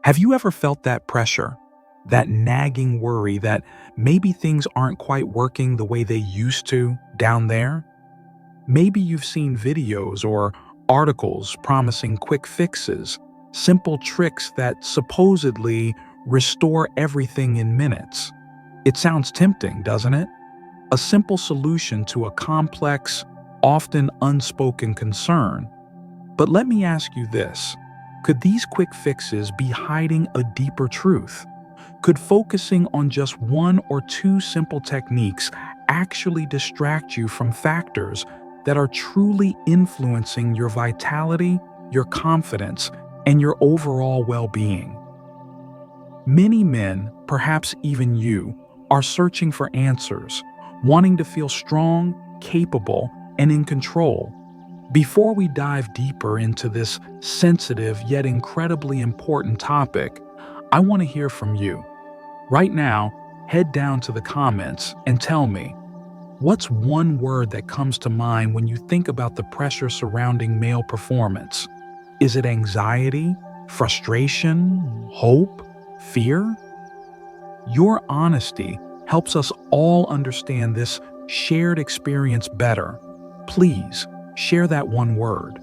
Have you ever felt that pressure, that nagging worry that maybe things aren't quite working the way they used to down there? Maybe you've seen videos or articles promising quick fixes, simple tricks that supposedly restore everything in minutes. It sounds tempting, doesn't it? A simple solution to a complex, often unspoken concern. But let me ask you this. Could these quick fixes be hiding a deeper truth? Could focusing on just one or two simple techniques actually distract you from factors that are truly influencing your vitality, your confidence, and your overall well-being? Many men, perhaps even you, are searching for answers, wanting to feel strong, capable, and in control. Before we dive deeper into this sensitive yet incredibly important topic, I want to hear from you. Right now, head down to the comments and tell me, what's one word that comes to mind when you think about the pressure surrounding male performance? Is it anxiety, frustration, hope, fear? Your honesty helps us all understand this shared experience better. Please, share that one word.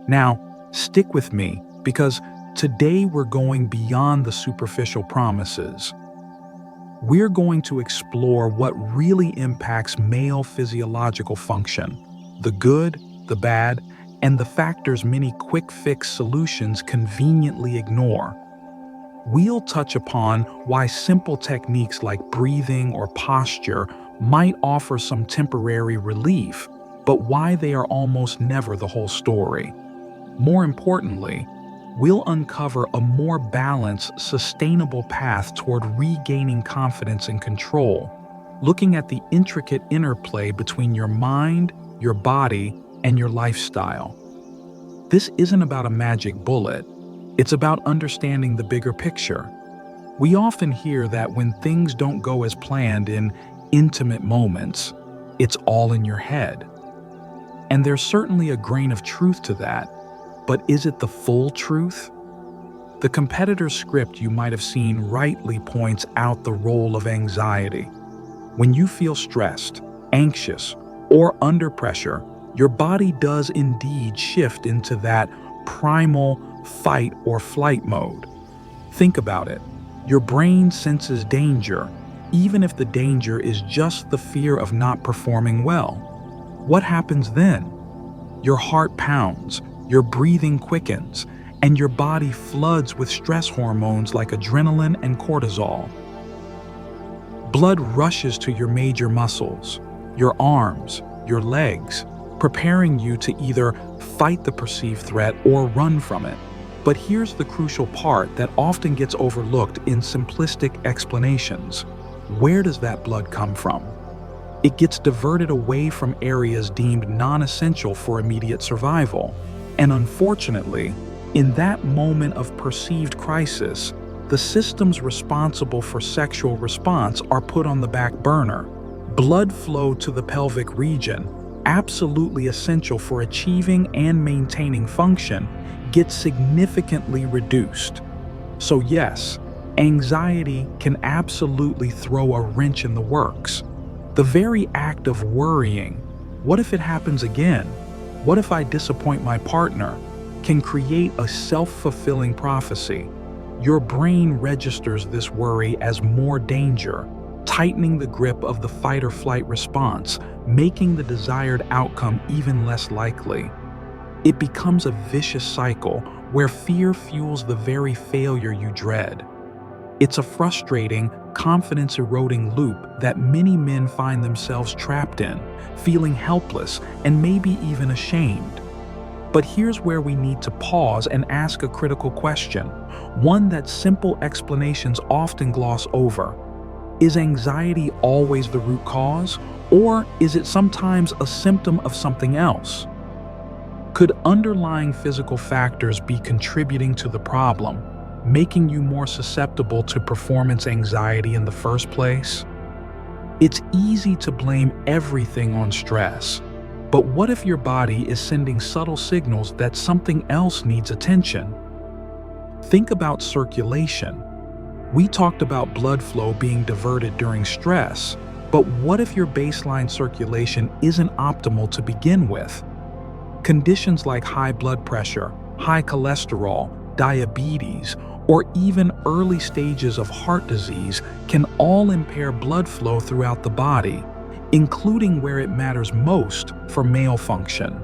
Now, stick with me because today we're going beyond the superficial promises. We're going to explore what really impacts male physiological function, the good, the bad, and the factors many quick fix solutions conveniently ignore. We'll touch upon why simple techniques like breathing or posture might offer some temporary relief, but why they are almost never the whole story. More importantly, we'll uncover a more balanced, sustainable path toward regaining confidence and control, looking at the intricate interplay between your mind, your body, and your lifestyle. This isn't about a magic bullet. It's about understanding the bigger picture. We often hear that when things don't go as planned in intimate moments, it's all in your head. And there's certainly a grain of truth to that, but is it the full truth? The competitor's script you might have seen rightly points out the role of anxiety. When you feel stressed, anxious, or under pressure, your body does indeed shift into that primal fight or flight mode. Think about it. Your brain senses danger, even if the danger is just the fear of not performing well. What happens then? Your heart pounds, your breathing quickens, and your body floods with stress hormones like adrenaline and cortisol. Blood rushes to your major muscles, your arms, your legs, preparing you to either fight the perceived threat or run from it. But here's the crucial part that often gets overlooked in simplistic explanations. Where does that blood come from? It gets diverted away from areas deemed non-essential for immediate survival. And unfortunately, in that moment of perceived crisis, the systems responsible for sexual response are put on the back burner. Blood flow to the pelvic region, absolutely essential for achieving and maintaining function, gets significantly reduced. So yes, anxiety can absolutely throw a wrench in the works. The very act of worrying, what if it happens again? What if I disappoint my partner? Can create a self-fulfilling prophecy. Your brain registers this worry as more danger, tightening the grip of the fight or flight response, making the desired outcome even less likely. It becomes a vicious cycle where fear fuels the very failure you dread. It's a frustrating, confidence-eroding loop that many men find themselves trapped in, feeling helpless and maybe even ashamed. But here's where we need to pause and ask a critical question, one that simple explanations often gloss over. Is anxiety always the root cause, or is it sometimes a symptom of something else? Could underlying physical factors be contributing to the problem, making you more susceptible to performance anxiety in the first place? It's easy to blame everything on stress, but what if your body is sending subtle signals that something else needs attention? Think about circulation. We talked about blood flow being diverted during stress, but what if your baseline circulation isn't optimal to begin with? Conditions like high blood pressure, high cholesterol, diabetes, or even early stages of heart disease can all impair blood flow throughout the body, including where it matters most for male function.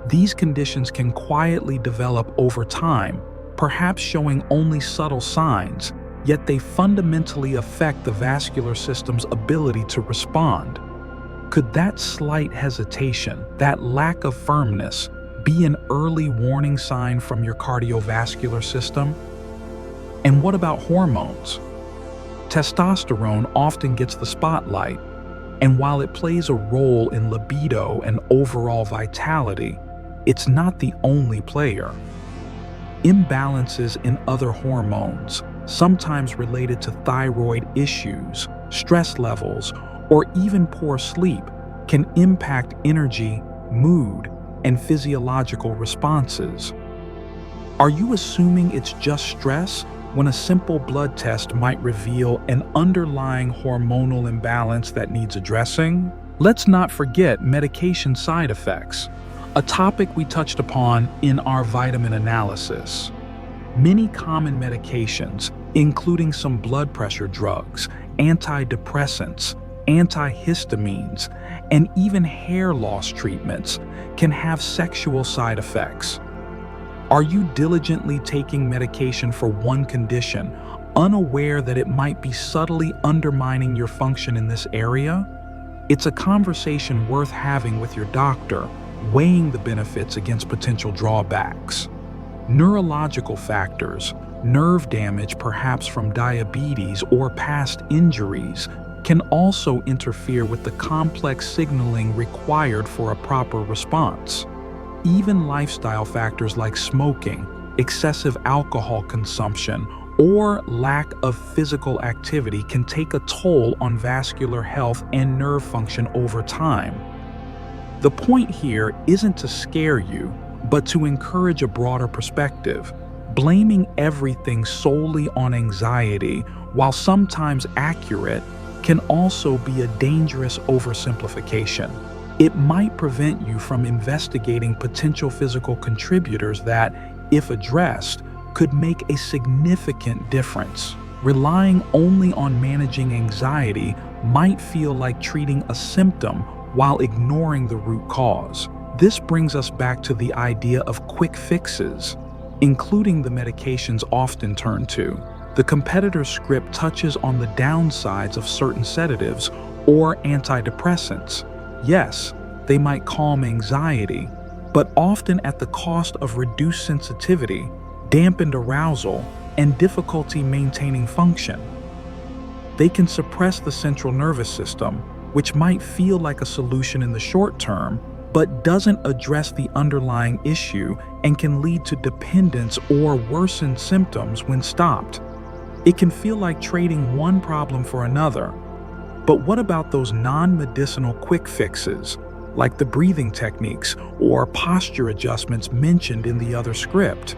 These conditions can quietly develop over time, perhaps showing only subtle signs, yet they fundamentally affect the vascular system's ability to respond. Could that slight hesitation, that lack of firmness, be an early warning sign from your cardiovascular system? And what about hormones? Testosterone often gets the spotlight, and while it plays a role in libido and overall vitality, it's not the only player. Imbalances in other hormones, sometimes related to thyroid issues, stress levels, or even poor sleep, can impact energy, mood, and physiological responses. Are you assuming it's just stress when a simple blood test might reveal an underlying hormonal imbalance that needs addressing? Let's not forget medication side effects, a topic we touched upon in our vitamin analysis. Many common medications, including some blood pressure drugs, antidepressants, antihistamines, and even hair loss treatments, can have sexual side effects. Are you diligently taking medication for one condition, unaware that it might be subtly undermining your function in this area? It's a conversation worth having with your doctor, weighing the benefits against potential drawbacks. Neurological factors, nerve damage perhaps from diabetes or past injuries, can also interfere with the complex signaling required for a proper response. Even lifestyle factors like smoking, excessive alcohol consumption, or lack of physical activity can take a toll on vascular health and nerve function over time. The point here isn't to scare you, but to encourage a broader perspective. Blaming everything solely on anxiety, while sometimes accurate, can also be a dangerous oversimplification. It might prevent you from investigating potential physical contributors that, if addressed, could make a significant difference. Relying only on managing anxiety might feel like treating a symptom while ignoring the root cause. This brings us back to the idea of quick fixes, including the medications often turned to. The competitor's script touches on the downsides of certain sedatives or antidepressants. Yes, they might calm anxiety, but often at the cost of reduced sensitivity, dampened arousal, and difficulty maintaining function. They can suppress the central nervous system, which might feel like a solution in the short term, but doesn't address the underlying issue and can lead to dependence or worsened symptoms when stopped. It can feel like trading one problem for another. But what about those non-medicinal quick fixes, like the breathing techniques or posture adjustments mentioned in the other script?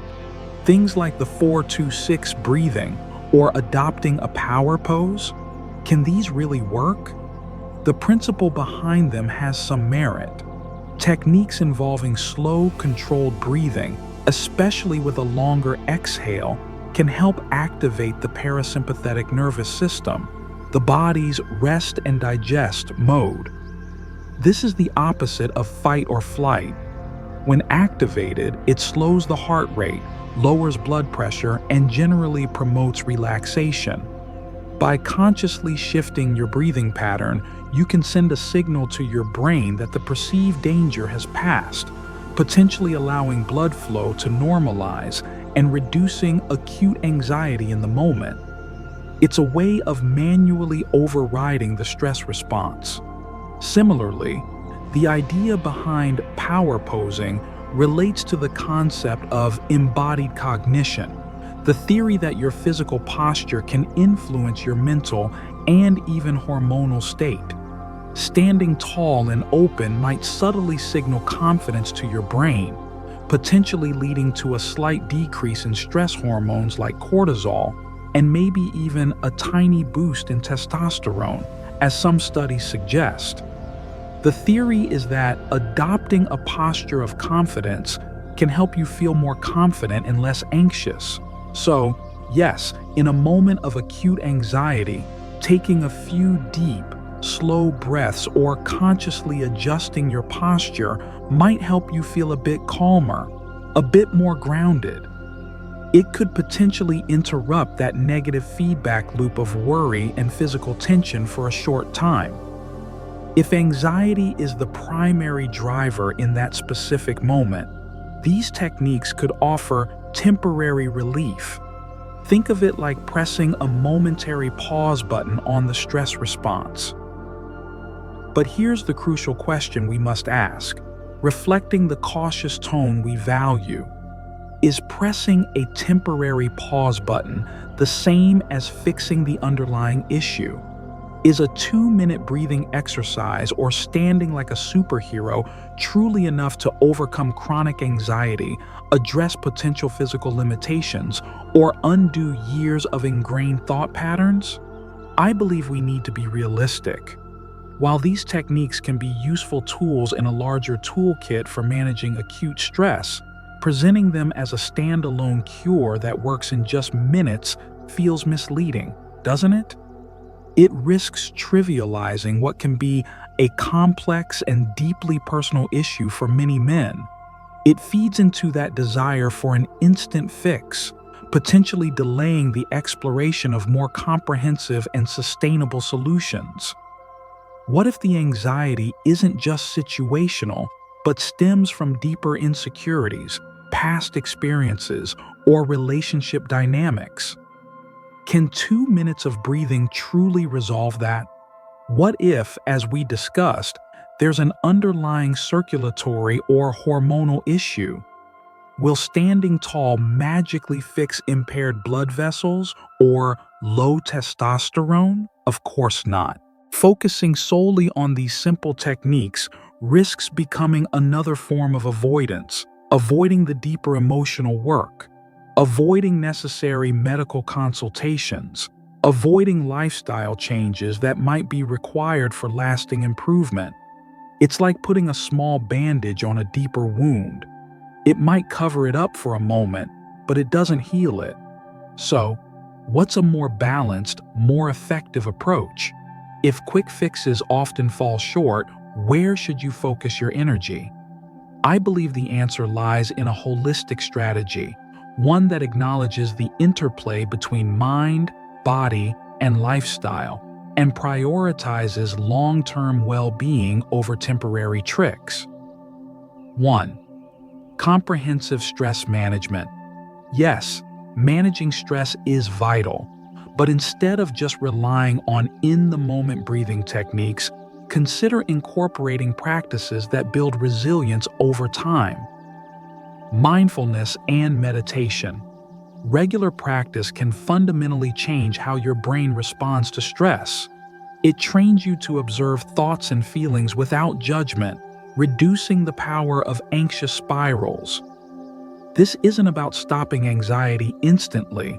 Things like the 4-2-6 breathing or adopting a power pose? Can these really work? The principle behind them has some merit. Techniques involving slow, controlled breathing, especially with a longer exhale, can help activate the parasympathetic nervous system, the body's rest and digest mode. This is the opposite of fight or flight. When activated, it slows the heart rate, lowers blood pressure, and generally promotes relaxation. By consciously shifting your breathing pattern, you can send a signal to your brain that the perceived danger has passed, potentially allowing blood flow to normalize and reducing acute anxiety in the moment. It's a way of manually overriding the stress response. Similarly, the idea behind power posing relates to the concept of embodied cognition, the theory that your physical posture can influence your mental and even hormonal state. Standing tall and open might subtly signal confidence to your brain, potentially leading to a slight decrease in stress hormones like cortisol and maybe even a tiny boost in testosterone, as some studies suggest. The theory is that adopting a posture of confidence can help you feel more confident and less anxious. So, yes, in a moment of acute anxiety, taking a few deep, slow breaths or consciously adjusting your posture might help you feel a bit calmer, a bit more grounded. It could potentially interrupt that negative feedback loop of worry and physical tension for a short time. If anxiety is the primary driver in that specific moment, these techniques could offer temporary relief. Think of it like pressing a momentary pause button on the stress response. But here's the crucial question we must ask, reflecting the cautious tone we value. Is pressing a temporary pause button the same as fixing the underlying issue? Is a 2-minute breathing exercise or standing like a superhero truly enough to overcome chronic anxiety, address potential physical limitations, or undo years of ingrained thought patterns? I believe we need to be realistic. While these techniques can be useful tools in a larger toolkit for managing acute stress, presenting them as a standalone cure that works in just minutes feels misleading, doesn't it? It risks trivializing what can be a complex and deeply personal issue for many men. It feeds into that desire for an instant fix, potentially delaying the exploration of more comprehensive and sustainable solutions. What if the anxiety isn't just situational, but stems from deeper insecurities, past experiences, or relationship dynamics? Can 2 minutes of breathing truly resolve that? What if, as we discussed, there's an underlying circulatory or hormonal issue? Will standing tall magically fix impaired blood vessels or low testosterone? Of course not. Focusing solely on these simple techniques risks becoming another form of avoidance, avoiding the deeper emotional work, avoiding necessary medical consultations, avoiding lifestyle changes that might be required for lasting improvement. It's like putting a small bandage on a deeper wound. It might cover it up for a moment, but it doesn't heal it. So, what's a more balanced, more effective approach? If quick fixes often fall short, where should you focus your energy? I believe the answer lies in a holistic strategy, one that acknowledges the interplay between mind, body, and lifestyle, and prioritizes long-term well-being over temporary tricks. 1. Comprehensive stress management. Yes, managing stress is vital, but instead of just relying on in-the-moment breathing techniques, consider incorporating practices that build resilience over time. Mindfulness and meditation. Regular practice can fundamentally change how your brain responds to stress. It trains you to observe thoughts and feelings without judgment, reducing the power of anxious spirals. This isn't about stopping anxiety instantly,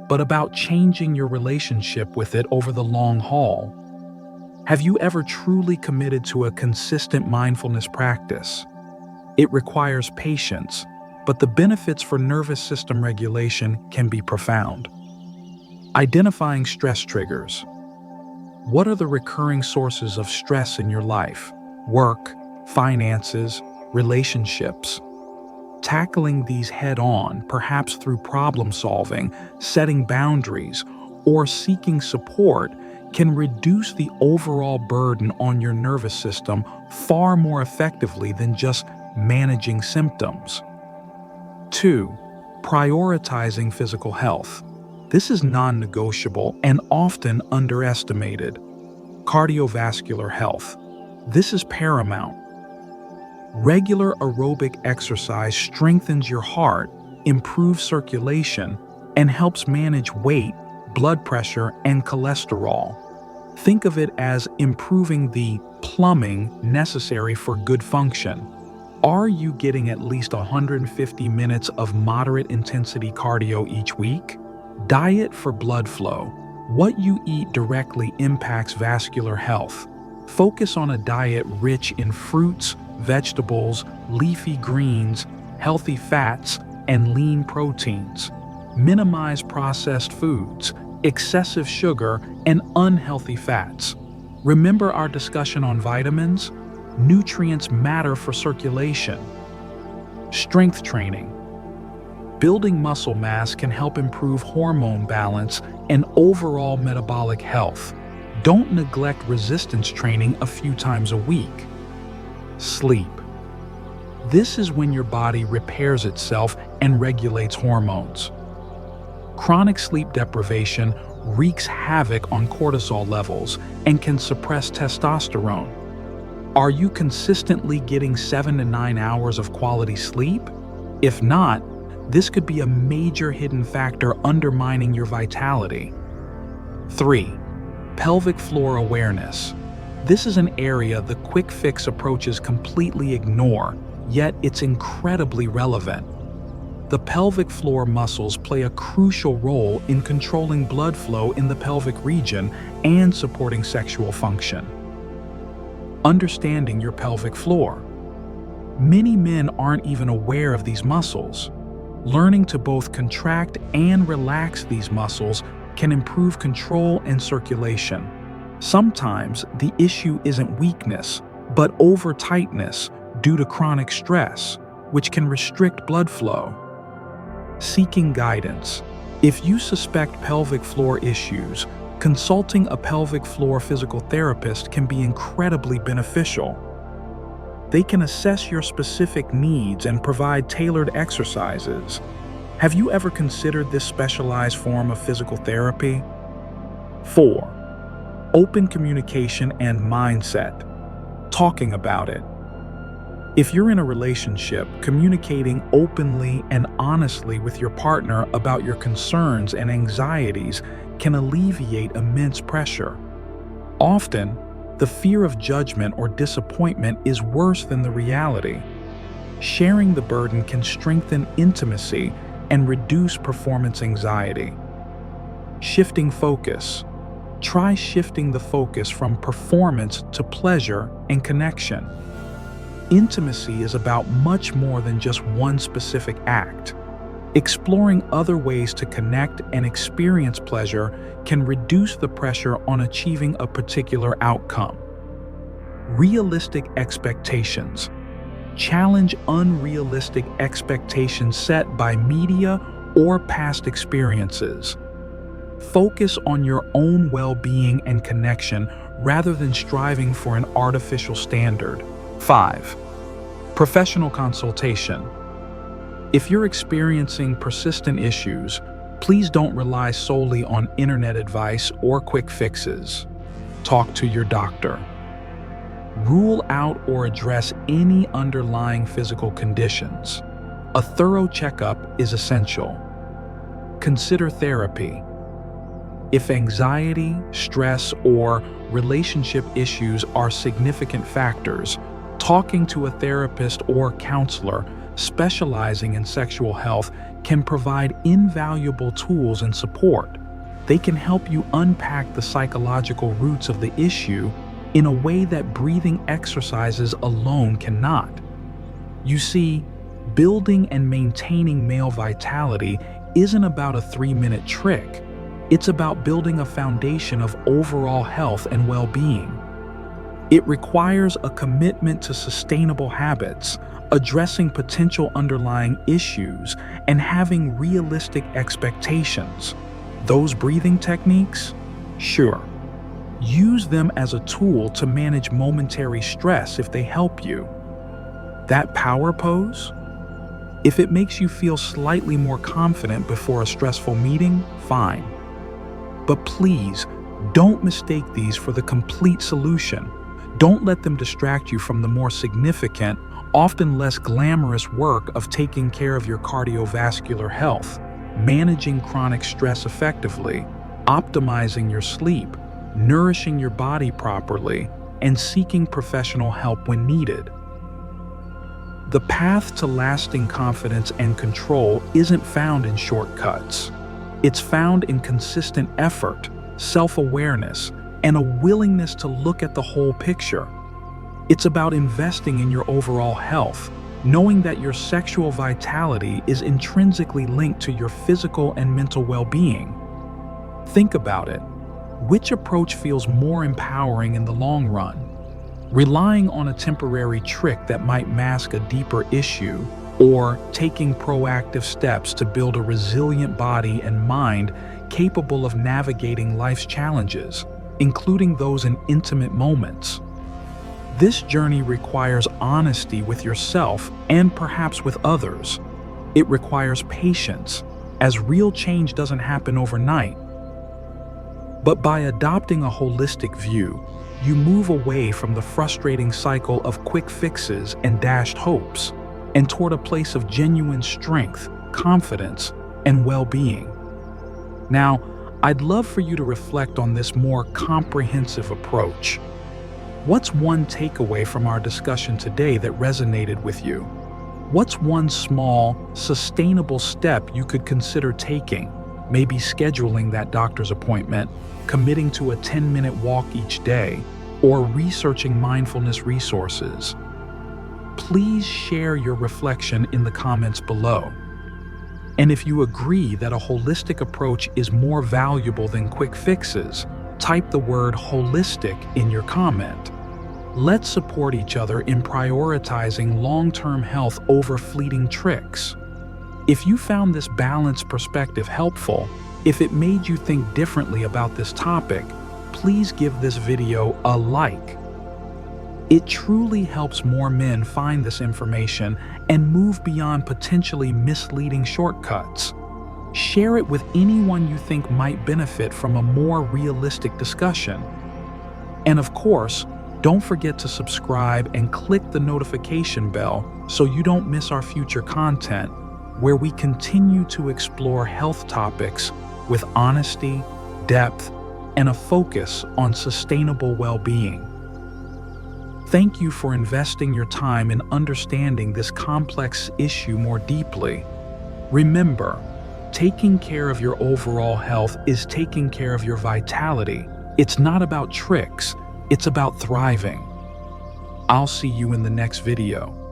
but about changing your relationship with it over the long haul. Have you ever truly committed to a consistent mindfulness practice? It requires patience, but the benefits for nervous system regulation can be profound. Identifying stress triggers. What are the recurring sources of stress in your life? Work, finances, relationships. Tackling these head-on, perhaps through problem solving, setting boundaries, or seeking support, can reduce the overall burden on your nervous system far more effectively than just managing symptoms. 2. Prioritizing physical health. This is non-negotiable and often underestimated. Cardiovascular health. This is paramount. Regular aerobic exercise strengthens your heart, improves circulation, and helps manage weight, blood pressure, and cholesterol. Think of it as improving the plumbing necessary for good function. Are you getting at least 150 minutes of moderate intensity cardio each week? Diet for blood flow. What you eat directly impacts vascular health. Focus on a diet rich in fruits, vegetables, leafy greens, healthy fats, and lean proteins. Minimize processed foods, excessive sugar, and unhealthy fats. Remember our discussion on vitamins? Nutrients matter for circulation. Strength training. Building muscle mass can help improve hormone balance and overall metabolic health. Don't neglect resistance training a few times a week. Sleep. This is when your body repairs itself and regulates hormones. Chronic sleep deprivation wreaks havoc on cortisol levels and can suppress testosterone. Are you consistently getting 7 to 9 hours of quality sleep? If not, this could be a major hidden factor undermining your vitality. 3. Pelvic floor awareness. This is an area the quick fix approaches completely ignore, yet it's incredibly relevant. The pelvic floor muscles play a crucial role in controlling blood flow in the pelvic region and supporting sexual function. Understanding your pelvic floor. Many men aren't even aware of these muscles. Learning to both contract and relax these muscles can improve control and circulation. Sometimes the issue isn't weakness, but over-tightness due to chronic stress, which can restrict blood flow. Seeking guidance. If you suspect pelvic floor issues, consulting a pelvic floor physical therapist can be incredibly beneficial. They can assess your specific needs and provide tailored exercises. Have you ever considered this specialized form of physical therapy? 4. Open communication and mindset. Talking about it. If you're in a relationship, communicating openly and honestly with your partner about your concerns and anxieties can alleviate immense pressure. Often, the fear of judgment or disappointment is worse than the reality. Sharing the burden can strengthen intimacy and reduce performance anxiety. Shifting focus. Try shifting the focus from performance to pleasure and connection. Intimacy is about much more than just one specific act. Exploring other ways to connect and experience pleasure can reduce the pressure on achieving a particular outcome. Realistic expectations. Challenge unrealistic expectations set by media or past experiences. Focus on your own well-being and connection rather than striving for an artificial standard. 5. Professional consultation. If you're experiencing persistent issues, please don't rely solely on internet advice or quick fixes. Talk to your doctor. Rule out or address any underlying physical conditions. A thorough checkup is essential. Consider therapy. If anxiety, stress, or relationship issues are significant factors, talking to a therapist or counselor specializing in sexual health can provide invaluable tools and support. They can help you unpack the psychological roots of the issue in a way that breathing exercises alone cannot. You see, building and maintaining male vitality isn't about a 3-minute trick. It's about building a foundation of overall health and well-being. It requires a commitment to sustainable habits, addressing potential underlying issues, and having realistic expectations. Those breathing techniques? Sure. Use them as a tool to manage momentary stress if they help you. That power pose? If it makes you feel slightly more confident before a stressful meeting, fine. But please, don't mistake these for the complete solution. Don't let them distract you from the more significant, often less glamorous work of taking care of your cardiovascular health, managing chronic stress effectively, optimizing your sleep, nourishing your body properly, and seeking professional help when needed. The path to lasting confidence and control isn't found in shortcuts. It's found in consistent effort, self-awareness, and a willingness to look at the whole picture. It's about investing in your overall health, knowing that your sexual vitality is intrinsically linked to your physical and mental well-being. Think about it. Which approach feels more empowering in the long run? Relying on a temporary trick that might mask a deeper issue, or taking proactive steps to build a resilient body and mind capable of navigating life's challenges, including those in intimate moments. This journey requires honesty with yourself and perhaps with others. It requires patience, as real change doesn't happen overnight. But by adopting a holistic view, you move away from the frustrating cycle of quick fixes and dashed hopes, and toward a place of genuine strength, confidence, and well-being. Now, I'd love for you to reflect on this more comprehensive approach. What's one takeaway from our discussion today that resonated with you? What's one small, sustainable step you could consider taking? Maybe scheduling that doctor's appointment, committing to a 10-minute walk each day, or researching mindfulness resources. Please share your reflection in the comments below. And if you agree that a holistic approach is more valuable than quick fixes, type the word holistic in your comment. Let's support each other in prioritizing long-term health over fleeting tricks. If you found this balanced perspective helpful, if it made you think differently about this topic, please give this video a like. It truly helps more men find this information and move beyond potentially misleading shortcuts. Share it with anyone you think might benefit from a more realistic discussion. And of course, don't forget to subscribe and click the notification bell so you don't miss our future content, where we continue to explore health topics with honesty, depth, and a focus on sustainable well-being. Thank you for investing your time in understanding this complex issue more deeply. Remember, taking care of your overall health is taking care of your vitality. It's not about tricks, it's about thriving. I'll see you in the next video.